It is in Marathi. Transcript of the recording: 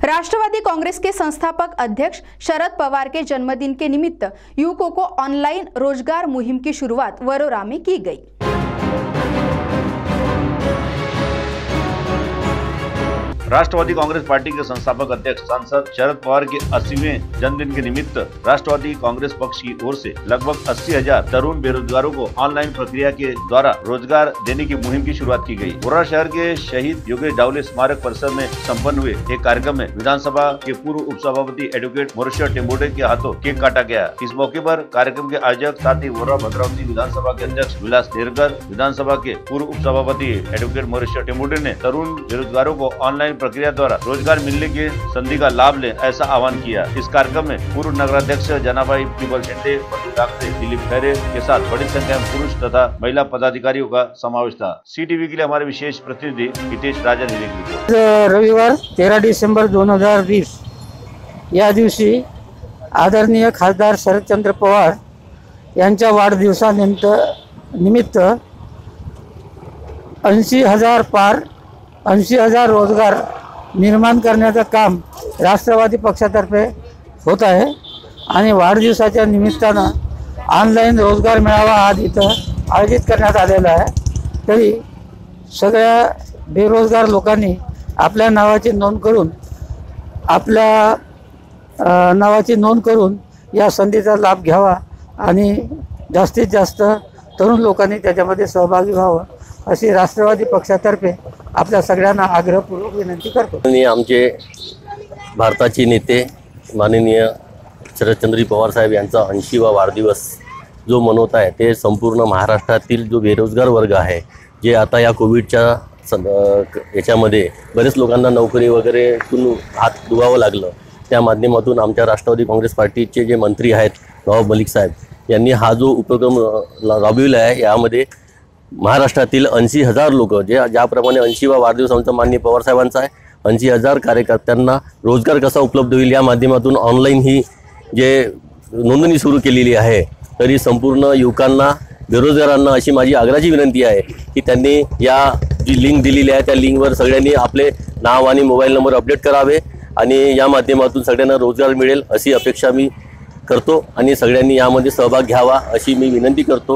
राष्ट्रवादी कांग्रेस के संस्थापक अध्यक्ष शरद पवार के जन्मदिन के निमित्त युवकों को ऑनलाइन रोजगार मुहिम की शुरुआत वरोरा में की गई। राष्ट्रवादी कांग्रेस पार्टी के संस्थापक अध्यक्ष सांसद शरद पवार के 80वें जन्मदिन के निमित्त राष्ट्रवादी कांग्रेस पक्ष की ओर से लगभग 80,000 तरुण बेरोजगारों को ऑनलाइन प्रक्रिया के द्वारा रोजगार देने की मुहिम की शुरुआत की गई। वरोरा शहर के शहीद योगेश डावले स्मारक परिसर में संपन्न हुए एक कार्यक्रम में विधानसभा के पूर्व उपसभापति एडवोकेट मोरेश्वर टेम्बोडे के हाथों केक काटा गया। इस मौके पर कार्यक्रम के आयोजक साथ ही वरोरा भद्रावती विधानसभा के अध्यक्ष विलास देरकर, विधानसभा के पूर्व उपसभापति एडवोकेट मोरेश्वर टेम्बोडे ने तरुण बेरोजगारों को ऑनलाइन प्रक्रिया द्वारा रोजगार मिलने की संधि का लाभ ले ऐसा आह्वान किया। इस कार्यक्रम में पूर्व नगराध्यक्ष जनाबाई पीपल झंडे, दिलीप खैरे के साथ बड़ी संख्या में पुरुष तथा महिला पदाधिकारियों का समावेश था। CTV के लिए हमारे विशेष प्रतिनिधि हितेश राजा ने रिपोर्ट। रविवार 13 डिसेंबर 2020 या दिवशी आदरणीय खासदार शरदचंद्र पवार यांच्या वाढदिवसानिमित्त 80,000 पार 80,000 रोजगार निर्माण करण्याचं काम राष्ट्रवादी पक्षातर्फे होत आहे आणि वाढदिवसाच्या निमित्तानं ऑनलाईन रोजगार मेळावा आज इथं आयोजित करण्यात आलेला आहे। तरी सगळ्या बेरोजगार लोकांनी आपल्या नावाची नोंद करून या संधीचा लाभ घ्यावा आणि जास्तीत जास्त तरुण लोकांनी त्याच्यामध्ये सहभागी व्हावं अशी राष्ट्रवादी पक्षातर्फे आपल्या सगळ्यांना आग्रहपूर्वक विनंती करतो। आमचे भारताचे नेते माननीय शरदचंद्र पवार साहेब यांचा 80वा वाढदिवस जो मनवत आहे ते संपूर्ण महाराष्ट्रातील जो बेरोजगार वर्ग आहे, जे आता या कोविडच्या याच्यामध्ये बरेच लोकांना नोकरी वगैरेतून हात धुवावं लागलं, त्या माध्यमातून आमच्या राष्ट्रवादी काँग्रेस पार्टीचे जे मंत्री आहेत नवाब मलिक साहेब यांनी हा जो उपक्रम राबविला आहे, यामध्ये महाराष्ट्रातील 80,000 लोक ज्याप्रमाणे 80वा वाढदिवस आमचा माननीय पवार साहेबांचा आहे, 80,000 कार्यकर्त्यांना रोजगार कसा उपलब्ध होईल या माध्यमातून ऑनलाईन ही जे नोंदणी सुरू केलेली आहे। तरी संपूर्ण युवकांना बेरोजगारांना अशी माझी आग्रहाची विनंती आहे की त्यांनी या जी लिंक दिलेली आहे त्या लिंकवर सगळ्यांनी आपले नाव आणि मोबाईल नंबर अपडेट करावे आणि या माध्यमातून सगळ्यांना रोजगार मिळेल अशी अपेक्षा मी करतो आणि सगळ्यांनी यामध्ये सहभाग घ्यावा अशी मी विनंती करतो।